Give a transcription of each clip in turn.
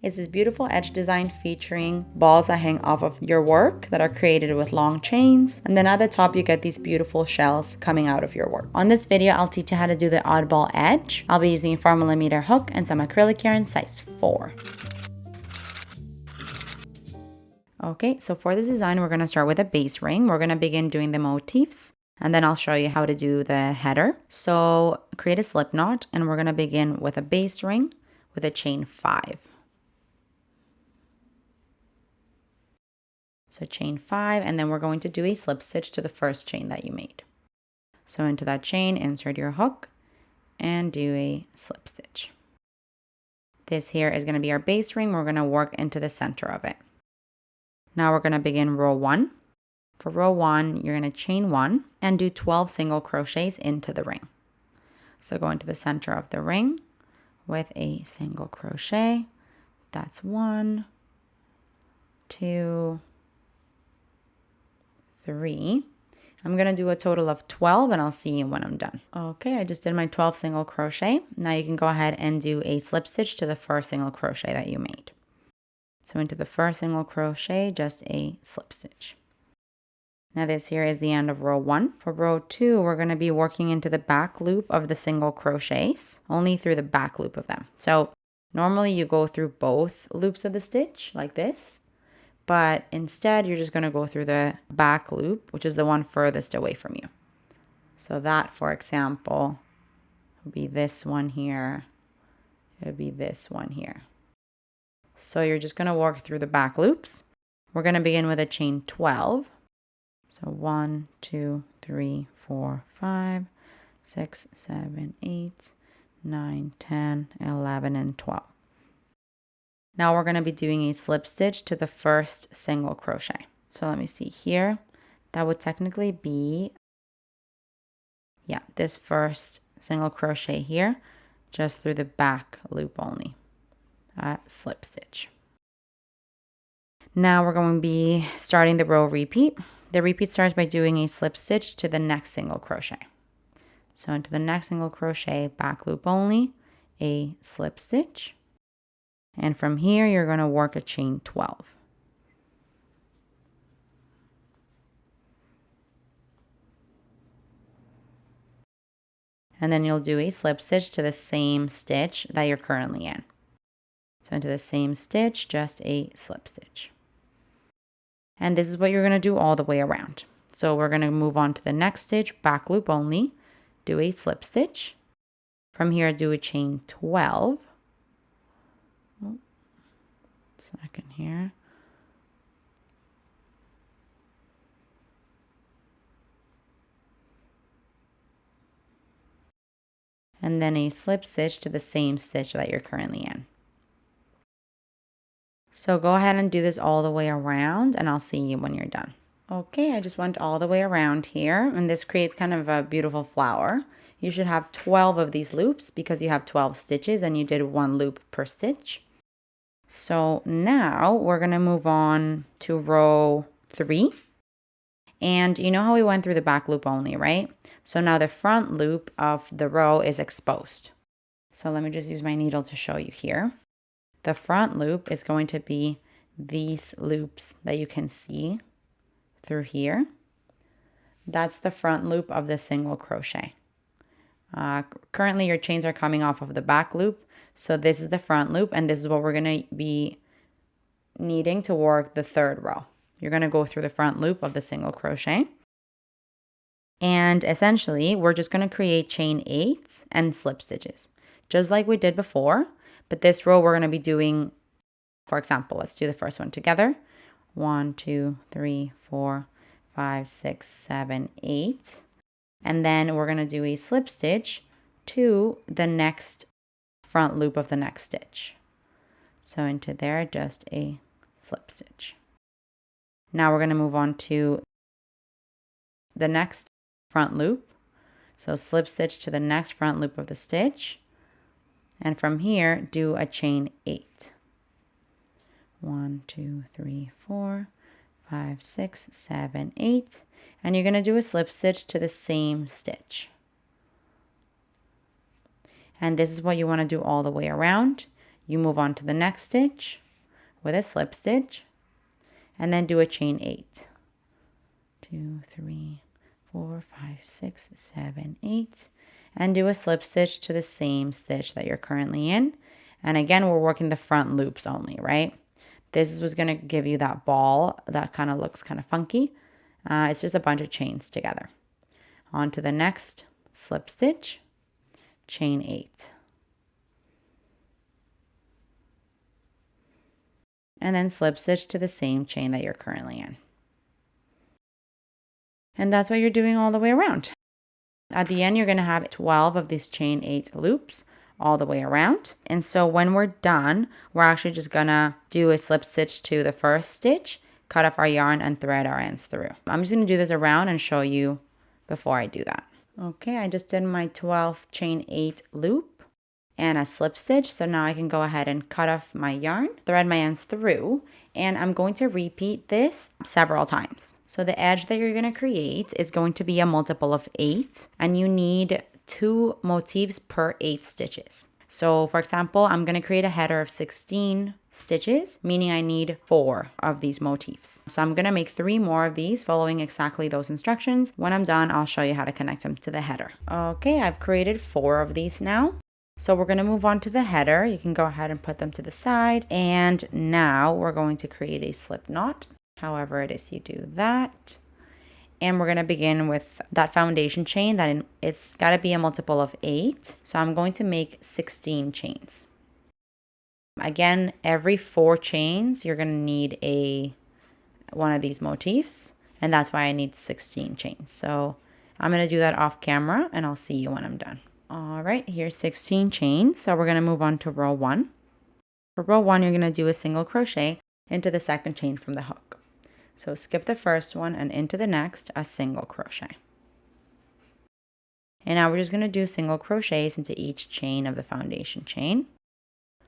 is this beautiful edge design featuring balls that hang off of your work that are created with long chains. And then at the top, you get these beautiful shells coming out of your work. On this video, I'll teach you how to do the oddball edge. I'll be using a 4mm hook and some acrylic yarn size 4. Okay, so for this design, we're going to start with a base ring. We're going to begin doing the motifs, and then I'll show you how to do the header. So create a slip knot, and we're going to begin with a base ring with a chain 5. So chain 5, and then we're going to do a slip stitch to the first chain that you made. So into that chain, insert your hook and do a slip stitch. This here is going to be our base ring. We're going to work into the center of it. Now we're going to begin row 1. For row 1, you're going to chain 1 and do 12 single crochets into the ring. So go into the center of the ring with a single crochet. That's 1, 2, 3. I'm going to do a total of 12 and I'll see you when I'm done. Okay, I just did my 12 single crochet. Now you can go ahead and do a slip stitch to the first single crochet that you made. So into the first single crochet, just a slip stitch. Now this here is the end of row 1. For row 2, we're going to be working into the back loop of the single crochets, only through the back loop of them. So normally you go through both loops of the stitch like this, but instead you're just going to go through the back loop, which is the one furthest away from you. So that, for example, would be this one here. It would be this one here. So you're just going to work through the back loops. We're going to begin with a chain 12. So 1, 2, 3, 4, 5, 6, 7, 8, 9, 10, 11, and 12. Now we're going to be doing a slip stitch to the first single crochet. So let me see here. That would technically be, this first single crochet here, just through the back loop only. Slip stitch. Now we're going to be starting the row repeat. The repeat starts by doing a slip stitch to the next single crochet. So into the next single crochet, back loop only, a slip stitch. And from here, you're going to work a chain 12. And then you'll do a slip stitch to the same stitch that you're currently in. So into the same stitch, just a slip stitch. And this is what you're going to do all the way around. So we're going to move on to the next stitch, back loop only, do a slip stitch. From here, do a chain 12. Second here. And then a slip stitch to the same stitch that you're currently in. So go ahead and do this all the way around and I'll see you when you're done. Okay, I just went all the way around here and this creates kind of a beautiful flower. You should have 12 of these loops because you have 12 stitches and you did 1 loop per stitch. So now we're going to move on to row 3. And you know how we went through the back loop only, right? So now the front loop of the row is exposed. So let me just use my needle to show you here. The front loop is going to be these loops that you can see through here. That's the front loop of the single crochet. Currently your chains are coming off of the back loop. So this is the front loop and this is what we're going to be needing to work the third row. You're going to go through the front loop of the single crochet. And essentially we're just going to create chain 8 and slip stitches, just like we did before. But this row we're going to be doing, for example, let's do the first one together. 1, 2, 3, 4, 5, 6, 7, 8. And then we're going to do a slip stitch to the next front loop of the next stitch. So into there, just a slip stitch. Now we're going to move on to the next front loop. So slip stitch to the next front loop of the stitch. And from here, do a chain 8. 1, 2, 3, 4, 5, 6, 7, 8. And you're going to do a slip stitch to the same stitch. And this is what you want to do all the way around. you move on to the next stitch with a slip stitch, and then do a chain 8. 2, 3, 4, 5, 6, 7, 8, and do a slip stitch to the same stitch that you're currently in. And again, we're working the front loops only, right? This was going to give you that ball that kind of looks kind of funky. It's just a bunch of chains together. On to the next slip stitch, chain 8. And then slip stitch to the same chain that you're currently in. And that's what you're doing all the way around. At the end, you're going to have 12 of these chain 8 loops all the way around. And so when we're done, we're actually just going to do a slip stitch to the first stitch, cut off our yarn, and thread our ends through. I'm just going to do this around and show you before I do that. Okay, I just did my 12th chain 8 loop and a slip stitch. So now I can go ahead and cut off my yarn, thread my ends through, and I'm going to repeat this several times. So the edge that you're going to create is going to be a multiple of 8, and you need 2 motifs per 8 stitches. So for example, I'm going to create a header of 16 stitches, meaning I need 4 of these motifs. So I'm going to make 3 more of these following exactly those instructions. When I'm done, I'll show you how to connect them to the header. Okay, I've created 4 of these now. So we're going to move on to the header. You can go ahead and put them to the side. And now we're going to create a slip knot. However it is you do that. And we're going to begin with that foundation chain that it's got to be a multiple of 8. So I'm going to make 16 chains. Again, every 4 chains, you're going to need one of these motifs. And that's why I need 16 chains. So I'm going to do that off camera and I'll see you when I'm done. All right, here's 16 chains. So we're going to move on to row 1. For row 1, you're going to do a single crochet into the second chain from the hook. So skip the first one and into the next, a single crochet. And now we're just going to do single crochets into each chain of the foundation chain.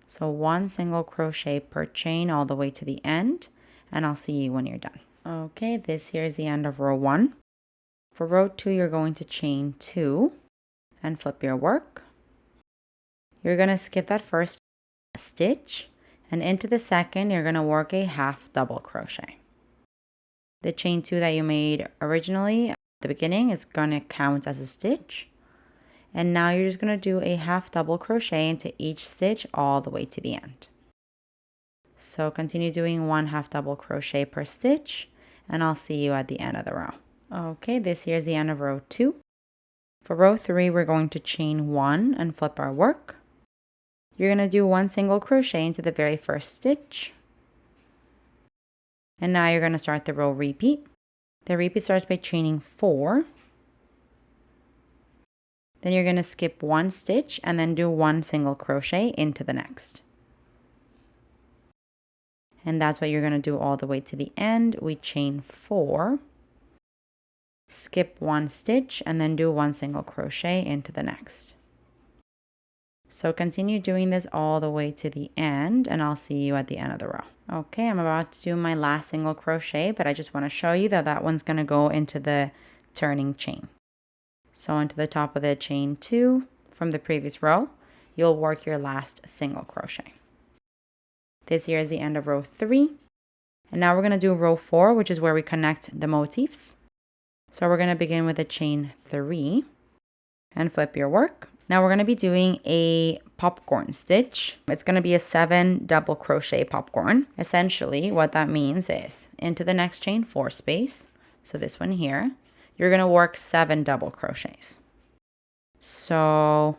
So 1 single crochet per chain all the way to the end, and I'll see you when you're done. Okay, this here is the end of row 1. For row 2, you're going to chain 2. And flip your work. You're going to skip that first stitch, and into the second you're going to work a half double crochet. The chain 2 that you made originally at the beginning is going to count as a stitch, and now you're just going to do a half double crochet into each stitch all the way to the end. So continue doing 1 half double crochet per stitch, and I'll see you at the end of the row. Okay, this here is the end of row 2. For row 3, we're going to chain 1 and flip our work. You're going to do 1 single crochet into the very first stitch. And now you're going to start the row repeat. The repeat starts by chaining 4. Then you're going to skip 1 stitch and then do 1 single crochet into the next. And that's what you're going to do all the way to the end. We chain 4. Skip 1 stitch and then do 1 single crochet into the next. So continue doing this all the way to the end, and I'll see you at the end of the row. Okay, I'm about to do my last single crochet, but I just want to show you that that one's going to go into the turning chain. So into the top of the chain 2 from the previous row, you'll work your last single crochet. This here is the end of row 3. And now we're going to do row 4, which is where we connect the motifs. So we're going to begin with a chain 3 and flip your work. Now we're going to be doing a popcorn stitch. It's going to be a 7 double crochet popcorn. Essentially what that means is into the next chain 4 space, so this one here, you're going to work 7 double crochets. So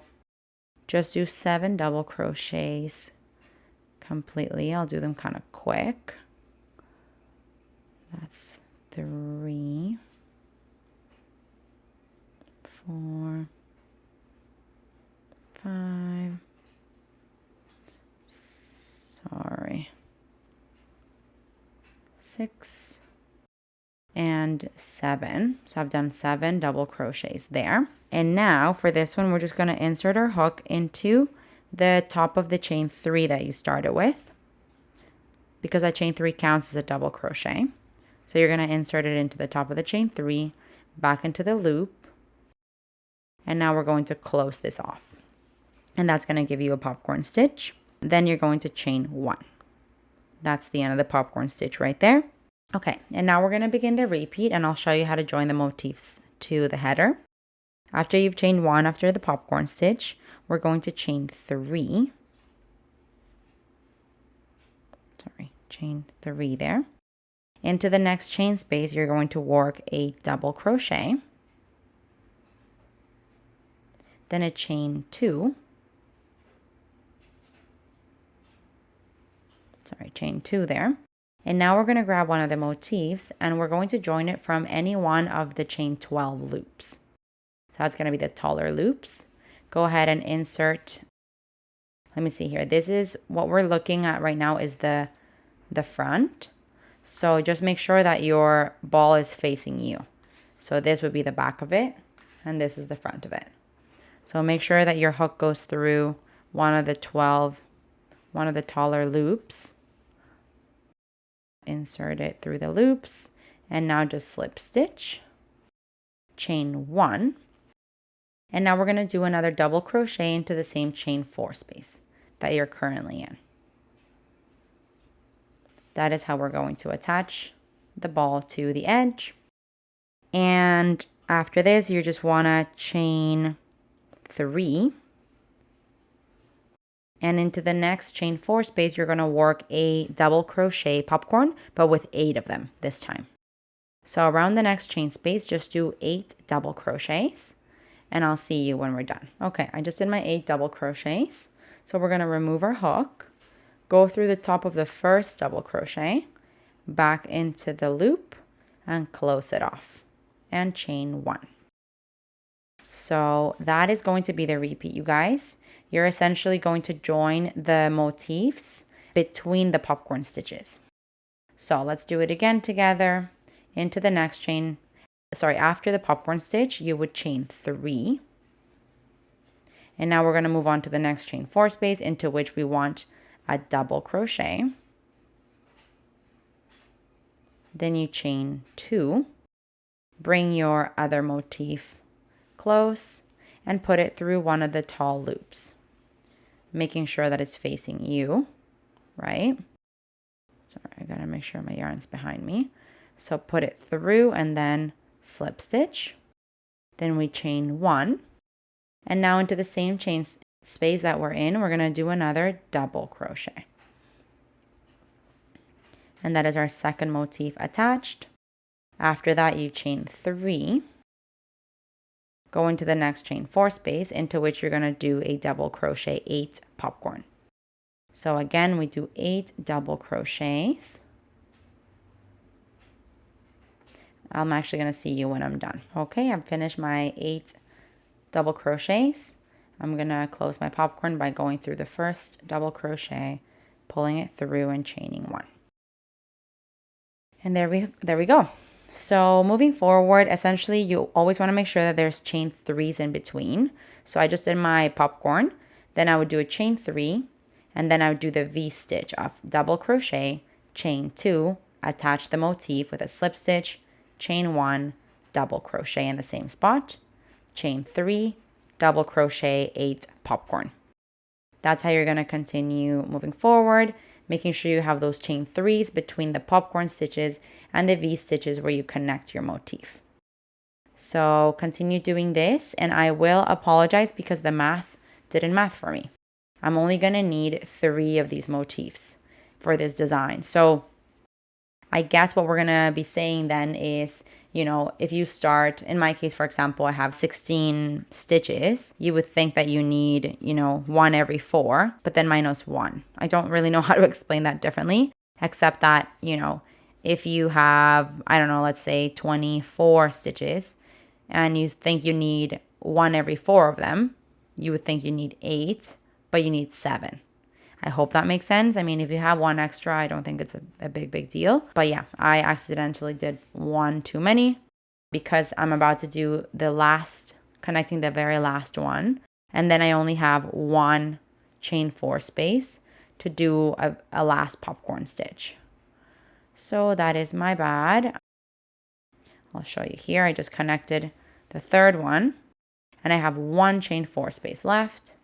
just do 7 double crochets completely. I'll do them kind of quick. That's 3, 4, 5, sorry, 6, and 7. So I've done 7 double crochets there. And now for this one, we're just going to insert our hook into the top of the chain 3 that you started with, because that chain 3 counts as a double crochet. So you're going to insert it into the top of the chain 3, back into the loop, and now we're going to close this off. And that's going to give you a popcorn stitch. then you're going to chain 1. That's the end of the popcorn stitch right there. Okay, and now we're going to begin the repeat, and I'll show you how to join the motifs to the header. After you've chained 1 after the popcorn stitch, we're going to chain 3. Chain 3 there. Into the next chain space, you're going to work a double crochet, then a chain 2, chain 2 there. And now we're going to grab one of the motifs and we're going to join it from any one of the chain 12 loops. So that's going to be the taller loops. Go ahead and insert, let me see here. This is what we're looking at right now is the front. So just make sure that your ball is facing you. So this would be the back of it and this is the front of it. So make sure that your hook goes through one of the taller loops. Insert it through the loops and now just slip stitch, chain 1. And now we're going to do another double crochet into the same chain 4 space that you're currently in. That is how we're going to attach the ball to the edge. And after this, you just want to chain 3. And into the next chain 4 space, you're going to work a double crochet popcorn, but with 8 of them this time. So around the next chain space, just do 8 double crochets. And I'll see you when we're done. Okay, I just did my 8 double crochets. So we're going to remove our hook. Go through the top of the first double crochet, back into the loop, and close it off. And chain 1. So that is going to be the repeat, you guys. You're essentially going to join the motifs between the popcorn stitches. So let's do it again together. Into the next chain, after the popcorn stitch, you would chain 3. And now we're going to move on to the next chain 4 space into which we want a double crochet. Then you chain 2, bring your other motif close and put it through one of the tall loops, making sure that it's facing you, right? Sorry, I gotta make sure my yarn's behind me. So put it through and then slip stitch. Then we chain 1. And now into the same chain space that we're in, we're going to do another double crochet. And that is our second motif attached. After that, you chain 3. Go into the next chain 4 space into which you're going to do a double crochet 8 popcorn. So again, we do 8 double crochets. I'm actually going to see you when I'm done. Okay, I've finished my 8 double crochets. I'm going to close my popcorn by going through the first double crochet, pulling it through and chaining 1. And there we go. So moving forward, essentially you always want to make sure that there's chain 3s in between. So I just did my popcorn, then I would do a chain 3, and then I would do the V stitch of double crochet, chain 2, attach the motif with a slip stitch, chain 1, double crochet in the same spot, chain 3, double crochet 8 popcorn. That's how you're going to continue moving forward, making sure you have those chain 3s between the popcorn stitches and the V stitches where you connect your motif. So continue doing this, and I will apologize because the math didn't math for me. I'm only going to need 3 of these motifs for this design. So I guess what we're going to be saying then is, you know, if you start, in my case, for example, I have 16 stitches, you would think that you need, you know, 1 every 4, but then minus 1. I don't really know how to explain that differently, except that, you know, if you have, I don't know, let's say 24 stitches and you think you need 1 every 4 of them, you would think you need 8, but you need 7. I hope that makes sense. I mean, if you have 1 extra, I don't think it's a big deal. But yeah, I accidentally did 1 too many because I'm about to do the last, connecting the very last one. And then I only have 1 chain 4 space to do a last popcorn stitch. So that is my bad. I'll show you here. I just connected the third one and I have 1 chain 4 space left.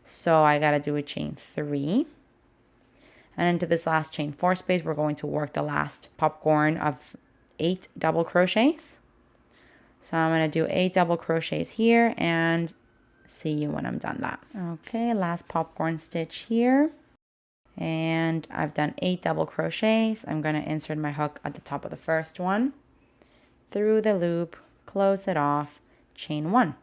So I got to do a chain 3 And into this last chain 4 space, we're going to work the last popcorn of 8 double crochets. So I'm going to do 8 double crochets here and see you when I'm done that. Okay, last popcorn stitch here. And I've done 8 double crochets. I'm going to insert my hook at the top of the first one, through the loop, close it off, chain 1.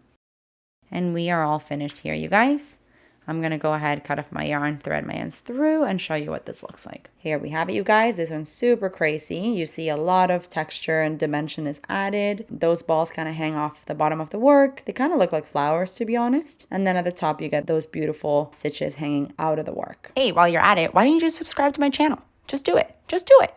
And we are all finished here, you guys. I'm going to go ahead, cut off my yarn, thread my ends through, and show you what this looks like. Here we have it, you guys. This one's super crazy. You see a lot of texture and dimension is added. Those balls kind of hang off the bottom of the work. They kind of look like flowers, to be honest. And then at the top, you get those beautiful stitches hanging out of the work. Hey, while you're at it, why don't you just subscribe to my channel? Just do it. Just do it.